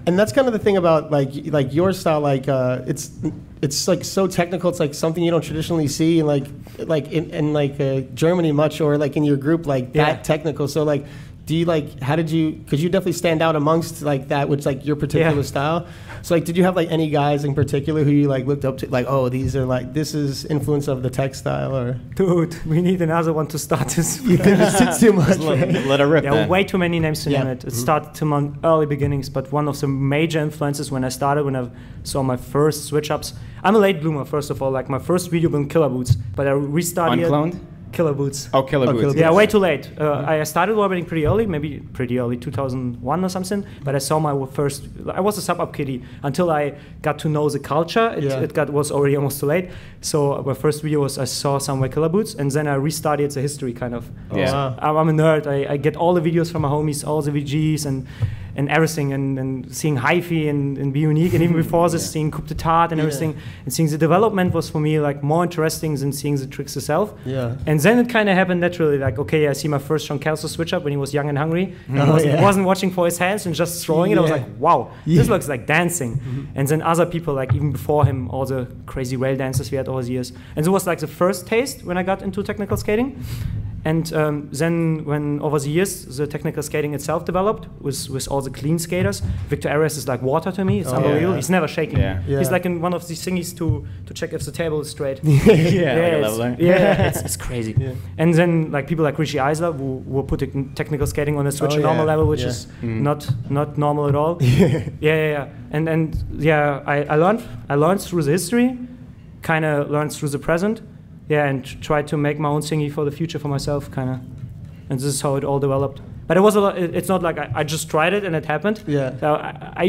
And that's kind of the thing about like your style. Like it's like so technical. It's like something you don't traditionally see in in Germany much, or like in your group like that technical. So like, do you like, how did you, because you definitely stand out amongst like that, which like your particular style. So like, did you have like any guys in particular who you like looked up to, like, oh, these are like, this is influence of the textile, or? Dude, we need another one to start this. It's too much. Let her rip. Yeah, way too many names to name it. It started among early beginnings, but one of the major influences when I started, when I saw my first switch ups. I'm a late bloomer, first of all. Like my first video was Killer Boots, but I restarted. Uncloned? Killer Boots. Oh, Killer Boots. Yeah, way too late. I started warbirding pretty early, maybe pretty early, 2001 or something. But I saw my first. I was a sub-up kiddie until I got to know the culture. It was already almost too late. So my first video was I saw somewhere Killer Boots, and then I restarted the history kind of. Yeah. I'm a nerd. I get all the videos from my homies, all the VGs and everything, and seeing Hi-Fi and Be Unique, and even before this, seeing Coupe de Tarte and everything, and seeing the development was for me like more interesting than seeing the tricks itself. Yeah. And then it kind of happened naturally, like, okay, I see my first Sean Kelso switch up when he was young and hungry. Wasn't watching for his hands and just throwing it. I was like, wow, this looks like dancing. And then other people, like even before him, all the crazy rail dancers we had over the years. And it was like the first taste when I got into technical skating. And then when over the years the technical skating itself developed with all the clean skaters, Victor Arias is like water to me. It's unbelievable. He's never shaking. He's like in one of these thingies to check if the table is straight. It's crazy. And then like people like Richie Eisler who were putting technical skating on a switch normal level, which is not normal at all. I learned through the history, kind of learned through the present. Yeah, and try to make my own thingy for the future for myself, kind of. And this is how it all developed. But it was it's not like I just tried it and it happened. Yeah.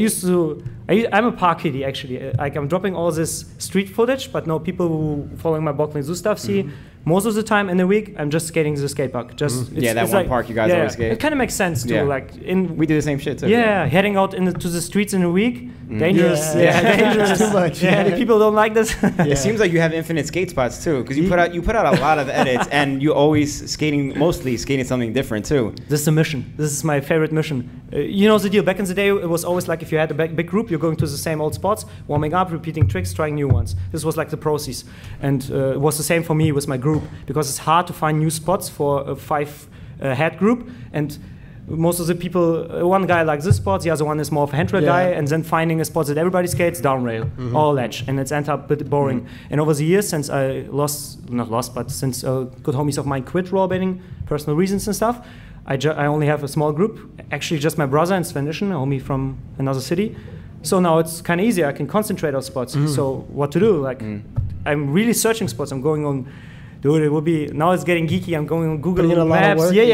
So I'm a park kiddie, actually. Like, I'm dropping all this street footage, but no, people who following my Bockling Zoo stuff see most of the time in the week, I'm just skating the skate park. Just that one park you guys always skate. It kind of makes sense too. Like we do the same shit too. Yeah, heading out to the streets in a week, dangerous. Dangerous. Too much. The people don't like this. It seems like you have infinite skate spots too, because you put out a lot of edits, and you always mostly skating something different too. This is a mission. This is my favorite mission. You know the deal. Back in the day, it was always like if you had a big group, you're going to the same old spots, warming up, repeating tricks, trying new ones. This was like the process, and it was the same for me with my group, because it's hard to find new spots for a 5-head group, and most of the people, one guy likes this spot, the other one is more of a handrail guy, and then finding a spot that everybody skates, down rail, all ledge, and it's ended up a bit boring. And over the years, since I since good homies of mine quit rollerblading, personal reasons and stuff, I only have a small group, actually just my brother and Sven Ischen, a homie from another city. So now it's kind of easier, I can concentrate on spots. So what to do? Like, I'm really searching spots, I'm going on. Dude, it will be, now it's getting geeky, I'm going on Google Maps. Doing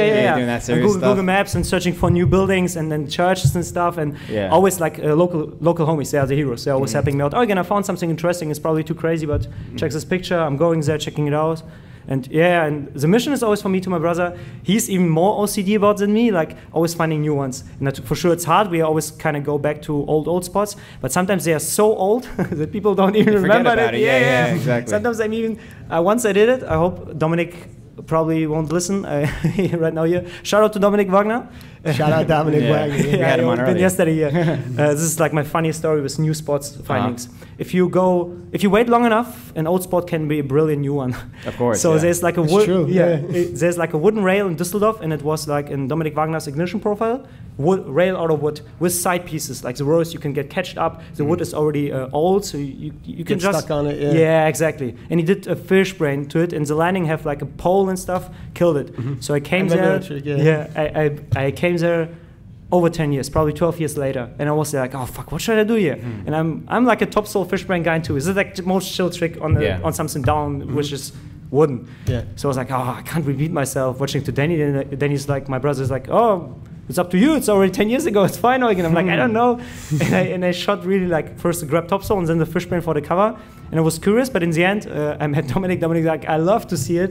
that serious stuff. Google Maps and searching for new buildings and then churches and stuff, and always like local homies, they are the heroes, they're always helping me out. Oh, again, I found something interesting, it's probably too crazy, but check this picture, I'm going there, checking it out. And and the mission is always for me to my brother. He's even more OCD about than me, like always finding new ones. And for sure it's hard, we always kind of go back to old spots, but sometimes they are so old that people don't even remember it. Yeah, exactly. Sometimes I'm even, once I did it, I hope Dominic probably won't listen right now here. Shout out to Dominic Wagner. Shout out Dominic Wagner. We had him on earlier. Yesterday. This is like my funniest story with new spots findings. If you wait long enough, an old spot can be a brilliant new one. Of course. So there's like a there's like a wooden rail in Düsseldorf, and it was like in Dominic Wagner's ignition profile, rail out of wood with side pieces, like the rows you can get catched up. The wood is already old, so you can just stuck on it. Yeah, exactly. And he did a fish brain to it, and the lining have like a pole and stuff, killed it. So I came there. I came there over 10 years, probably 12 years later, and I was like, oh fuck, what should I do here? And I'm like a top sole fish brain guy too. This is like the most chill trick on something down, which is wooden. So I was like, oh, I can't repeat myself watching to Danny. Then he's like, my brother's like, oh, it's up to you. It's already 10 years ago. It's fine. And I'm like, I don't know. And I shot really like first the grab topsail and then the fish brain for the cover. And I was curious, but in the end, I met Dominic. Dominic's like, I love to see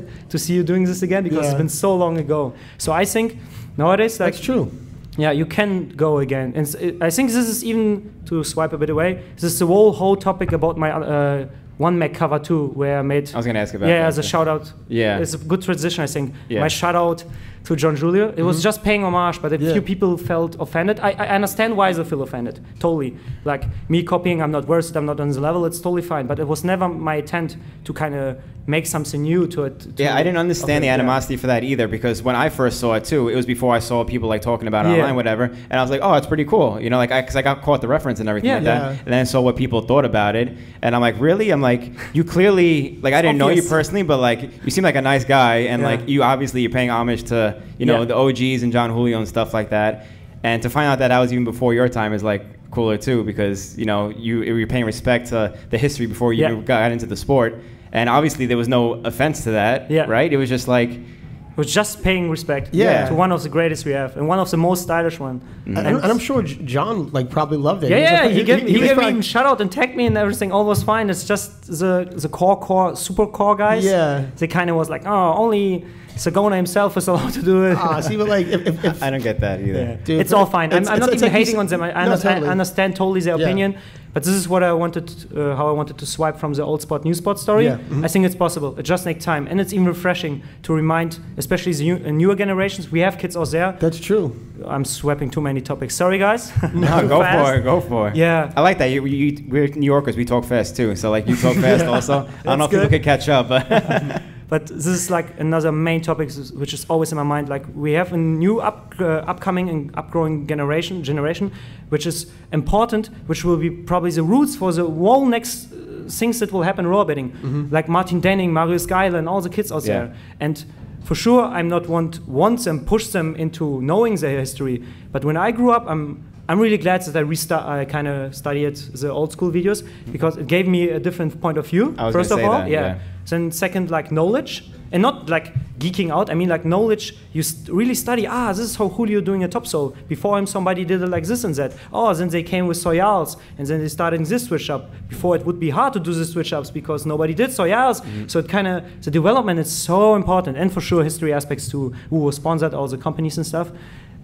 you doing this again, because it's been so long ago. So I think nowadays, like, that's true. Yeah, you can go again. And I think this is, even to swipe a bit away, this is the whole topic about my One Mac cover too, where I made. I was going to ask about that. Yeah, as a shout out. Yeah. It's a good transition, I think. Yeah. My shout out to John Julio. It was just paying homage, but a few people felt offended. I understand why they feel offended, totally. Like, me copying, I'm not worth it, I'm not on the level, it's totally fine. But it was never my intent to kind of make something new to it. Yeah, I didn't understand the animosity for that either, because when I first saw it too, it was before I saw people like talking about it online, whatever, and I was like, oh, it's pretty cool, you know, like, because I got caught the reference and everything like that, and then I saw what people thought about it, and I'm like, really? I'm like, you clearly, like, I didn't know you personally, but like, you seem like a nice guy, and like, you obviously, you're paying homage to, you know, the OGs and John Julio and stuff like that, and to find out that was even before your time is like cooler too, because, you know, you're paying respect to the history before you got into the sport. And obviously there was no offense to that, right? It was just like... It was just paying respect to one of the greatest we have, and one of the most stylish one. And I'm sure John like probably loved it. Yeah, he gave me even shout out and tagged me and everything. All was fine. It's just the core super core guys. Yeah, they kind of was like, oh, only Sagona himself is allowed to do it. See, but like, if I don't get that either. Yeah. Dude, it's all fine. I'm not even hating on them. I understand totally their opinion. But this is what I wanted, how I wanted to swipe from the old spot, new spot story. Yeah. I think it's possible. It just takes time, and it's even refreshing to remind, especially the newer generations. We have kids out there. That's true. I'm swapping too many topics. Sorry, guys. No, go for it. Yeah. I like that. We're New Yorkers. We talk fast too. So like, you talk fast also. I don't know if people could catch up. But this is like another main topic which is always in my mind. Like, we have a new upcoming and upgrowing generation, which is important, which will be probably the roots for the whole next things that will happen in rollerblading. Like Martin Denning, Marius Geile, and all the kids out there. And for sure, I'm not want them, push them into knowing their history. But when I grew up, I'm really glad that I kind of studied the old school videos, because it gave me a different point of view. First of all, then second, like, knowledge, and not like geeking out. I mean, like, knowledge. You really study. This is how Julio doing a topsoul. Before him, somebody did it like this and that. Oh, then they came with soyals, and then they started this switch up. Before, it would be hard to do the switch ups because nobody did soyals. So it kind of, the development is so important, and for sure history aspects too. Who was sponsored, all the companies and stuff.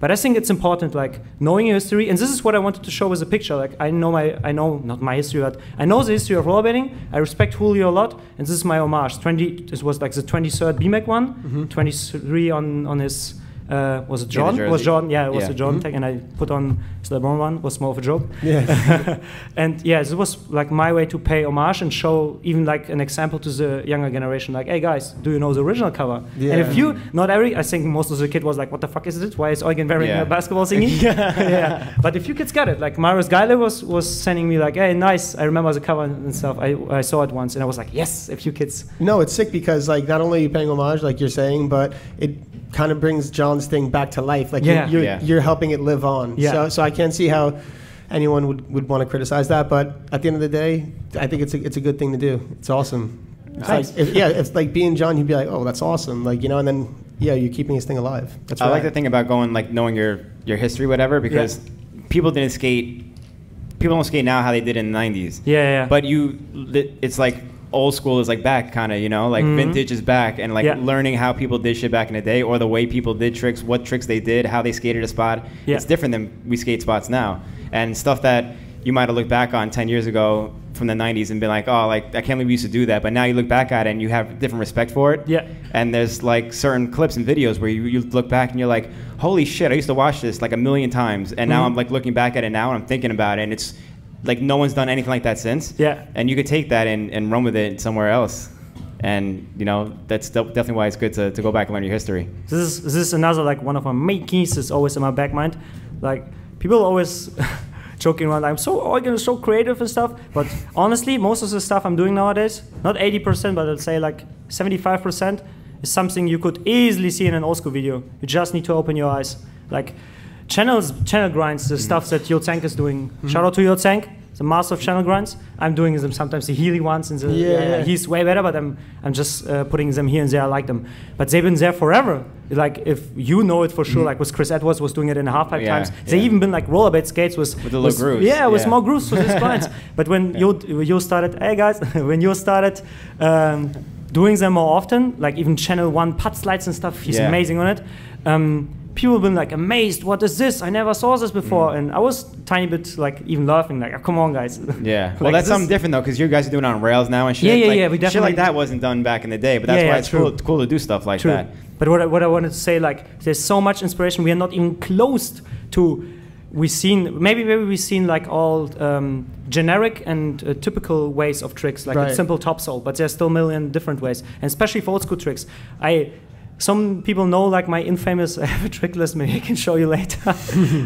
But I think it's important, like, knowing your history, and this is what I wanted to show with a picture. Like, I know not my history, but I know the history of rollerblading. I respect Julio a lot, and this is my homage. This was like the 23rd BMAC one, 23 on his. Was it John? Was John? Yeah, it was a John tag, and I put on the LeBron one. Was more of a joke. Yeah. And yeah, this was like my way to pay homage and show even like an example to the younger generation. Like, hey guys, do you know the original cover? Yeah. And if you, I think most of the kid was like, what the fuck is it? Why is Eugen wearing a basketball thingy? Yeah. But if you kids got it, like Marius Geile was sending me like, hey, nice. I remember the cover and stuff. I saw it once, and I was like, yes, a few kids. No, it's sick because like not only are you paying homage, like you're saying, but it kind of brings John's thing back to life. Like you're helping it live on. Yeah. So I can't see how anyone would want to criticize that. But at the end of the day, I think it's a good thing to do. It's awesome. It's like, if like being John, you'd be like, oh, that's awesome. Like, you know, and then you're keeping this thing alive. That's I like the thing about going like knowing your history, whatever, because people don't skate now how they did in the 90s. Yeah. But it's like old school is like back, kind of, you know, like vintage is back, and like learning how people did shit back in the day, or the way people did tricks, what tricks they did, how they skated a spot. It's different than we skate spots now, and stuff that you might have looked back on 10 years ago from the 90s and been like, oh, like, I can't believe we used to do that, but now you look back at it and you have different respect for it. Yeah. And there's like certain clips and videos where you look back and you're like, holy shit, I used to watch this like a million times, and now I'm like looking back at it now and I'm thinking about it, and it's like no one's done anything like that since. Yeah. And you could take that and run with it somewhere else. And, you know, that's definitely why it's good to go back and learn your history. This is another, like, one of my main keys is always in my back mind. Like, people always joking around, I'm so creative and stuff. But honestly, most of the stuff I'm doing nowadays, not 80%, but I'd say like 75%, is something you could easily see in an old school video. You just need to open your eyes. Like, channel grinds, the stuff that Eugen is doing. Shout out to Eugen, the master of channel grinds. I'm doing them sometimes, the Healy ones, and he's way better, but I'm just putting them here and there. I like them, but they've been there forever. Like, if you know it for sure, like with Chris Edwards was doing it in the half-pipe times. They even been like rollerblade skates with the little grooves. Yeah, with small grooves for these grinds. But when you started, hey guys, when you started doing them more often, like even channel 1 putt slides and stuff, he's amazing on it. people have been like amazed. What is this? I never saw this before. And I was tiny bit like even laughing, like, oh, come on, guys. Yeah. Like, well, that's something different though, because you guys are doing it on rails now and shit. Yeah. Like, We definitely, shit like that wasn't done back in the day, but that's why it's cool to do stuff like that. But what I wanted to say, like, there's so much inspiration. We are not even close to. Maybe we've seen like all generic and typical ways of tricks, like a simple topsoul, but there's still a million different ways, and especially for old school tricks. Some people know like my infamous, I have a trick list, maybe I can show you later.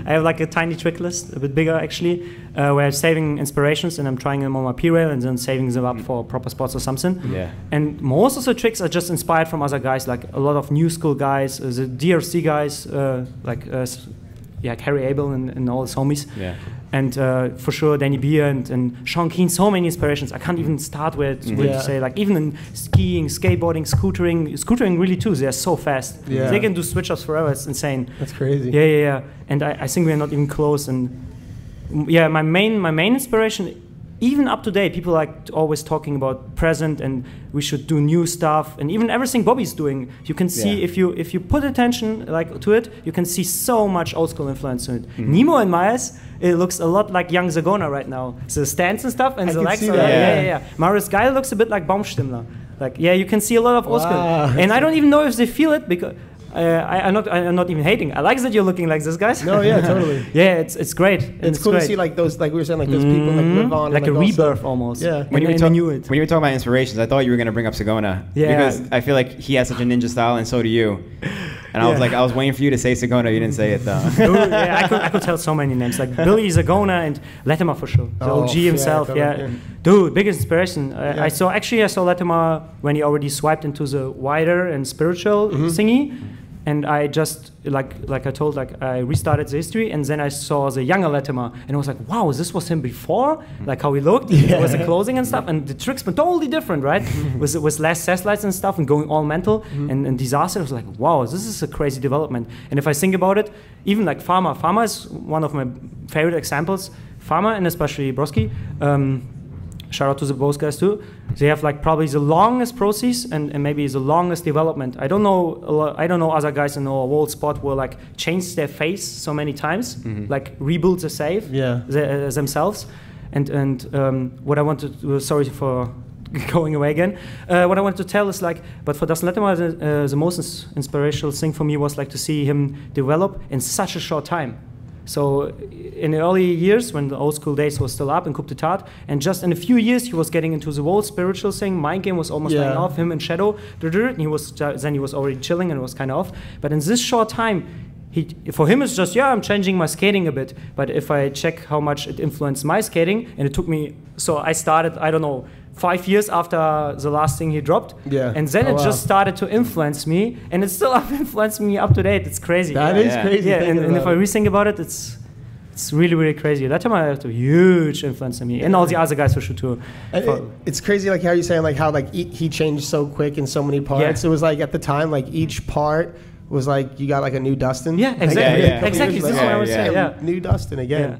I have like a tiny trick list, a bit bigger actually, where I'm saving inspirations and I'm trying them on my P-rail and then saving them up for proper spots or something. Yeah. And most of the tricks are just inspired from other guys, like a lot of new school guys, the DRC guys, like Harry Abel and all his homies. Yeah. And for sure, Danny Beer and Sean Keane, so many inspirations. I can't even start where to say, like, even in skiing, skateboarding, scootering really too, they're so fast. Yeah. They can do switch-ups forever, it's insane. That's crazy. Yeah. And I think we're not even close. And yeah, my main inspiration, even up to date, people like always talking about present and we should do new stuff, and even everything Bobby's doing, you can see if you put attention like to it, you can see so much old school influence in it. Nemo and Myers, it looks a lot like young Zagona right now. The stance and stuff, and the legs. Yeah. Marius Geil looks a bit like Baumstimmler. Like you can see a lot of old school, and I don't even know if they feel it because. I'm not even hating. I like that you're looking like this, guys. No, yeah, totally. Yeah, it's great. It's cool to see like those, like we were saying, like those people like live on, like a rebirth almost. Yeah. When you were talking about inspirations, I thought you were gonna bring up Sagona. Yeah. Because I feel like he has such a ninja style, and so do you. And I was waiting for you to say Sagona. You didn't say it though. Dude, I could tell so many names like Billy Zagona and Latimer for sure. The OG himself. Dude, big inspiration. I saw Latimer when he already swiped into the wider and spiritual thingy. And I just, like I told, like I restarted the history, and then I saw the younger Latimer, and I was like, wow, this was him before? Like how he looked, with the closing and stuff, and the tricks were totally different, right? with less cess lights and stuff, and going all mental, and disaster. I was like, wow, this is a crazy development. And if I think about it, even like Pharma is one of my favorite examples. Pharma, and especially Broski, shout out to the both guys too. They have like probably the longest process and maybe the longest development. I don't know other guys in our world spot will like change their face so many times, like rebuild the save themselves. And what I wanted to, sorry for going away again. What I wanted to tell is like, but for Dustin Latimer, the most inspirational thing for me was like to see him develop in such a short time. So in the early years, when the old school days was still up in Coupe de Tarte, and just in a few years he was getting into the whole spiritual thing. Mind game was almost dying off, him in Shadow, and he was already chilling and it was kind of off. But in this short time, for him it's just, I'm changing my skating a bit. But if I check how much it influenced my skating, and it took me, so I started, I don't know, 5 years after the last thing he dropped, and then it just started to influence me, and it still influenced me up to date. It's crazy. That is crazy. Yeah, and if I rethink about it, it's really, really crazy. That time I had a huge influence on me, and all the other guys for sure too. It's crazy, like how you're saying, like how like he changed so quick in so many parts. It was like at the time, like each part was like you got like a new Dustin. Yeah, exactly. Exactly. This is what I would say. New Dustin again.